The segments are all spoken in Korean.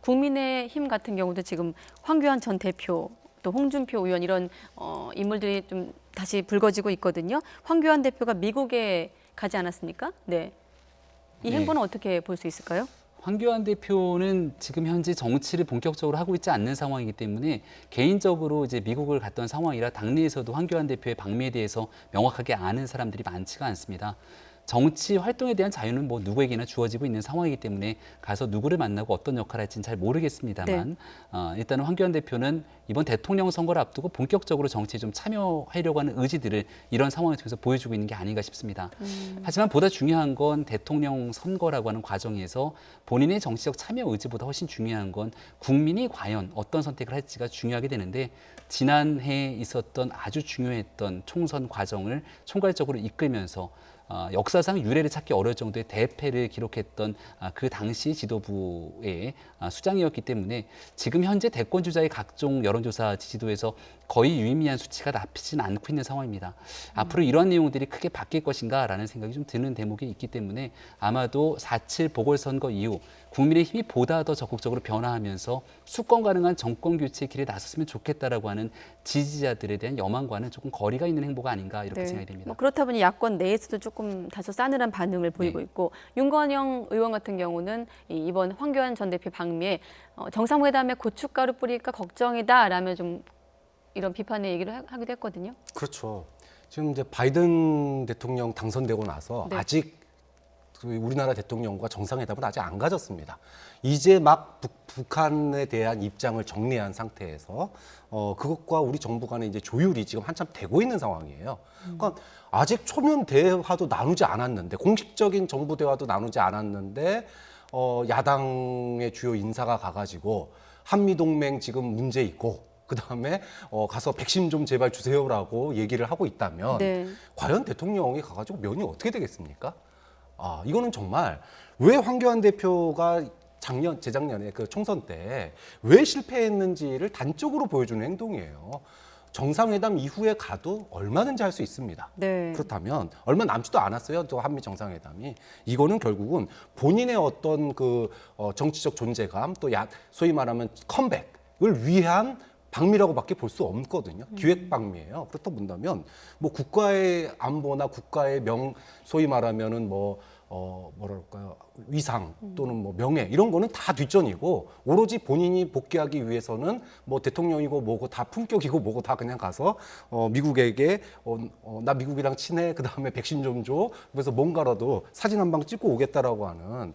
국민의힘 같은 경우도 지금 황교안 전 대표 또 홍준표 의원 이런 인물들이 좀 다시 불거지고 있거든요. 황교안 대표가 미국에 가지 않았습니까? 네. 이 행보는 어떻게 볼 수 있을까요? 황교안 대표는 지금 현재 정치를 본격적으로 하고 있지 않는 상황이기 때문에 개인적으로 이제 미국을 갔던 상황이라 당내에서도 황교안 대표의 방미에 대해서 명확하게 아는 사람들이 많지가 않습니다. 정치 활동에 대한 자유는 뭐 누구에게나 주어지고 있는 상황이기 때문에 가서 누구를 만나고 어떤 역할을 할지는 잘 모르겠습니다만 일단은 황교안 대표는 이번 대통령 선거를 앞두고 본격적으로 정치에 좀 참여하려고 하는 의지들을 이런 상황을 통해서 보여주고 있는 게 아닌가 싶습니다. 하지만 보다 중요한 건 대통령 선거라고 하는 과정에서 본인의 정치적 참여 의지보다 훨씬 중요한 건 국민이 과연 어떤 선택을 할지가 중요하게 되는데 지난해 있었던 아주 중요했던 총선 과정을 총괄적으로 이끌면서 역사상 유례를 찾기 어려울 정도의 대패를 기록했던 그 당시 지도부의 수장이었기 때문에 지금 현재 대권 주자의 각종 여론조사 지지도에서 거의 유의미한 수치가 나쁘진 않고 있는 상황입니다. 앞으로 이러한 내용들이 크게 바뀔 것인가라는 생각이 좀 드는 대목이 있기 때문에 아마도 4.7 보궐선거 이후 국민의힘이 보다 더 적극적으로 변화하면서 수권 가능한 정권 교체 길에 나섰으면 좋겠다라고 하는 지지자들에 대한 여망과는 조금 거리가 있는 행보가 아닌가 이렇게 생각이 됩니다. 뭐 그렇다 보니 야권 내에서도 조금 다소 싸늘한 반응을 보이고 있고 윤건영 의원 같은 경우는 이번 황교안 전 대표 방미에 정상회담에 고춧가루 뿌릴까 걱정이다라며 좀 이런 비판의 얘기를 하기도 했거든요. 그렇죠. 지금 이제 바이든 대통령 당선되고 나서 아직 우리나라 대통령과 정상회담을 아직 안 가졌습니다. 이제 막 북한에 대한 입장을 정리한 상태에서 그것과 우리 정부 간의 이제 조율이 지금 한참 되고 있는 상황이에요. 그러니까 아직 초면 대화도 나누지 않았는데 공식적인 정부 대화도 나누지 않았는데 야당의 주요 인사가 가가지고 한미동맹 지금 문제 있고 그다음에 가서 백신 좀 제발 주세요라고 얘기를 하고 있다면 과연 대통령이 가가지고 면이 어떻게 되겠습니까? 이거는 정말 왜 황교안 대표가 재작년에 그 총선 때 왜 실패했는지를 단적으로 보여주는 행동이에요. 정상회담 이후에 가도 얼마든지 할 수 있습니다. 그렇다면 얼마 남지도 않았어요. 또 한미 정상회담이. 이거는 결국은 본인의 어떤 그 정치적 존재감 또 소위 말하면 컴백을 위한 방미라고밖에 볼 수 없거든요. 기획 방미예요. 그렇다 본다면 뭐 국가의 안보나 국가의 소위 말하면은 뭐랄까요 위상 또는 뭐 명예 이런 거는 다 뒷전이고 오로지 본인이 복귀하기 위해서는 뭐 대통령이고 뭐고 다 품격이고 뭐고 다 그냥 가서 미국에게 나 미국이랑 친해 그다음에 백신 좀 줘 그래서 뭔가라도 사진 한 방 찍고 오겠다라고 하는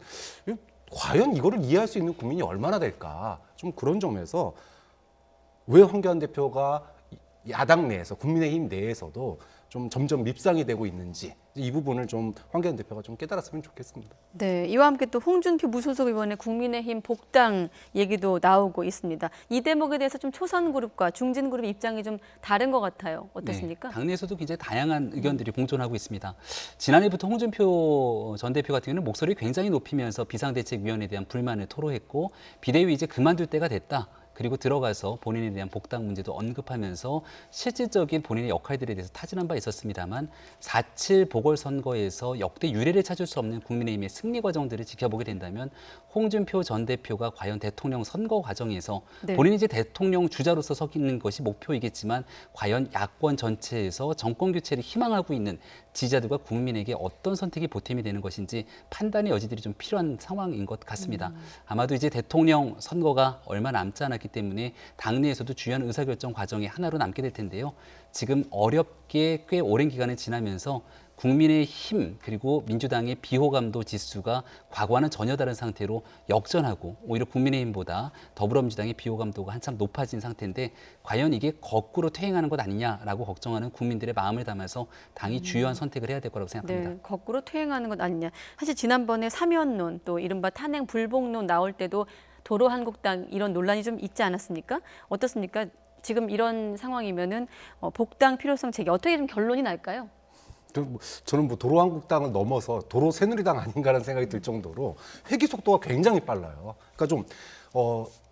과연 이거를 이해할 수 있는 국민이 얼마나 될까 좀 그런 점에서 왜 황교안 대표가 야당 내에서 국민의힘 내에서도 좀 점점 밉상이 되고 있는지 이 부분을 좀 황교안 대표가 좀 깨달았으면 좋겠습니다. 네, 이와 함께 또 홍준표 무소속 의원의 국민의힘 복당 얘기도 나오고 있습니다. 이 대목에 대해서 좀 초선 그룹과 중진 그룹 입장이 좀 다른 것 같아요. 어떻습니까? 당내에서도 굉장히 다양한 의견들이 공존하고 있습니다. 지난해부터 홍준표 전 대표 같은 경우는 목소리를 굉장히 높이면서 비상대책위원회에 대한 불만을 토로했고 비대위 이제 그만둘 때가 됐다. 그리고 들어가서 본인에 대한 복당 문제도 언급하면서 실질적인 본인의 역할들에 대해서 타진한 바 있었습니다만 4.7 보궐선거에서 역대 유례를 찾을 수 없는 국민의힘의 승리 과정들을 지켜보게 된다면 홍준표 전 대표가 과연 대통령 선거 과정에서 본인이 이제 대통령 주자로서 서 있는 것이 목표이겠지만 과연 야권 전체에서 정권 교체를 희망하고 있는 지지자들과 국민에게 어떤 선택이 보탬이 되는 것인지 판단의 여지들이 좀 필요한 상황인 것 같습니다. 아마도 이제 대통령 선거가 얼마 남지 않았기 때문에 당내에서도 주요한 의사결정 과정의 하나로 남게 될 텐데요. 지금 어렵게 꽤 오랜 기간을 지나면서 국민의힘 그리고 민주당의 비호감도 지수가 과거와는 전혀 다른 상태로 역전하고 오히려 국민의힘보다 더불어민주당의 비호감도가 한참 높아진 상태인데 과연 이게 거꾸로 퇴행하는 것 아니냐라고 걱정하는 국민들의 마음을 담아서 당이 주요한 선택을 해야 될 거라고 생각합니다. 네, 거꾸로 퇴행하는 것 아니냐. 사실 지난번에 사면론 또 이른바 탄핵 불복론 나올 때도 도로한국당 이런 논란이 좀 있지 않았습니까? 어떻습니까? 지금 이런 상황이면은 복당 필요성 제기 어떻게 좀 결론이 날까요? 저는 뭐 도로한국당을 넘어서 도로새누리당 아닌가라는 생각이 들 정도로 회귀 속도가 굉장히 빨라요. 그러니까 좀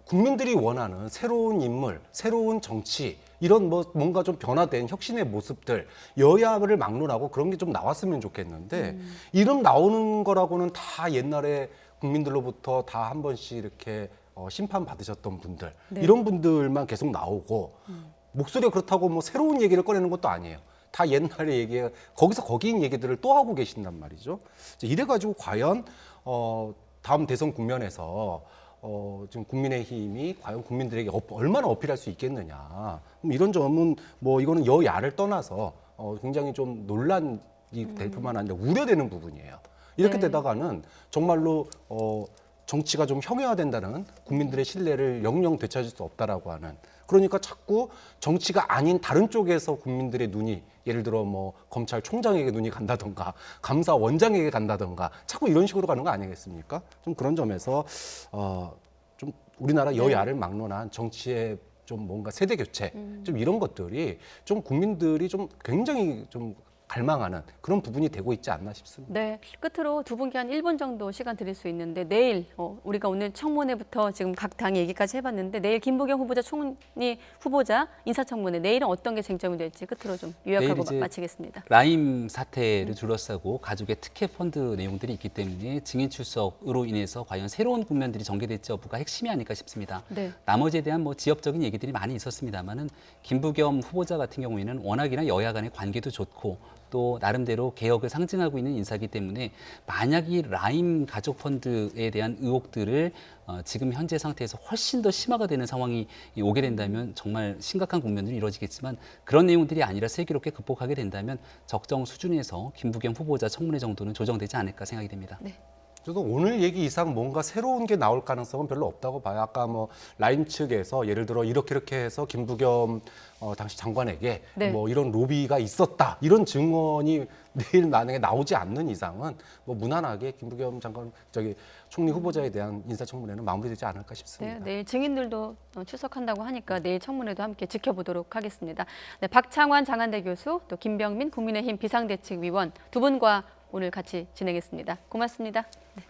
국민들이 원하는 새로운 인물, 새로운 정치 이런 뭔가 좀 변화된 혁신의 모습들 여야를 막론하고 그런 게 좀 나왔으면 좋겠는데 이름 나오는 거라고는 다 옛날에 국민들로부터 다 한 번씩 이렇게 심판 받으셨던 분들 네. 이런 분들만 계속 나오고 목소리가 그렇다고 뭐 새로운 얘기를 꺼내는 것도 아니에요. 다 옛날의 얘기에 거기서 거기인 얘기들을 또 하고 계신단 말이죠. 이래가지고 과연 다음 대선 국면에서 지금 국민의힘이 과연 국민들에게 얼마나 어필할 수 있겠느냐. 이런 점은 뭐 이거는 여야를 떠나서 굉장히 좀 논란이 될 뿐만 아니라 우려되는 부분이에요. 이렇게 네. 되다가는 정말로 정치가 좀 형해화된다는 국민들의 신뢰를 영영 되찾을 수 없다라고 하는. 그러니까 자꾸 정치가 아닌 다른 쪽에서 국민들의 눈이 예를 들어 뭐 검찰총장에게 눈이 간다던가 감사원장에게 간다던가 자꾸 이런 식으로 가는 거 아니겠습니까? 좀 그런 점에서 좀 우리나라 여야를 막론한 정치의 좀 뭔가 세대 교체 좀 이런 것들이 좀 국민들이 좀 굉장히 좀 갈망하는 그런 부분이 되고 있지 않나 싶습니다. 네, 끝으로 두 분께 한 1분 정도 시간 드릴 수 있는데 내일 우리가 오늘 청문회부터 지금 각 당 얘기까지 해봤는데 내일 김부겸 후보자 총리 후보자 인사청문회 내일은 어떤 게 쟁점이 될지 끝으로 좀 요약하고 마치겠습니다. 라임 사태를 둘러싸고 가족의 특혜 펀드 내용들이 있기 때문에 증인 출석으로 인해서 과연 새로운 국면들이 전개될지 여부가 핵심이 아닐까 싶습니다. 네. 나머지에 대한 뭐 지역적인 얘기들이 많이 있었습니다만은 김부겸 후보자 같은 경우에는 워낙이나 여야 간의 관계도 좋고 또 나름대로 개혁을 상징하고 있는 인사이기 때문에 만약 이 라임 가족 펀드에 대한 의혹들을 지금 현재 상태에서 훨씬 더 심화가 되는 상황이 오게 된다면 정말 심각한 국면들이 이루어지겠지만 그런 내용들이 아니라 슬기롭게 극복하게 된다면 적정 수준에서 김부겸 후보자 청문회 정도는 조정되지 않을까 생각이 됩니다. 네. 저도 오늘 얘기 이상 뭔가 새로운 게 나올 가능성은 별로 없다고 봐요. 아까 뭐 라임 측에서 예를 들어 이렇게 해서 김부겸 당시 장관에게 네. 뭐 이런 로비가 있었다 이런 증언이 내일 만약에 나오지 않는 이상은 뭐 무난하게 김부겸 장관 총리 후보자에 대한 인사청문회는 마무리되지 않을까 싶습니다. 네, 내일 증인들도 출석한다고 하니까 내일 청문회도 함께 지켜보도록 하겠습니다. 네, 박창환 장한대 교수 또 김병민 국민의힘 비상대책위원 두 분과 오늘 같이 진행했습니다. 고맙습니다. 네.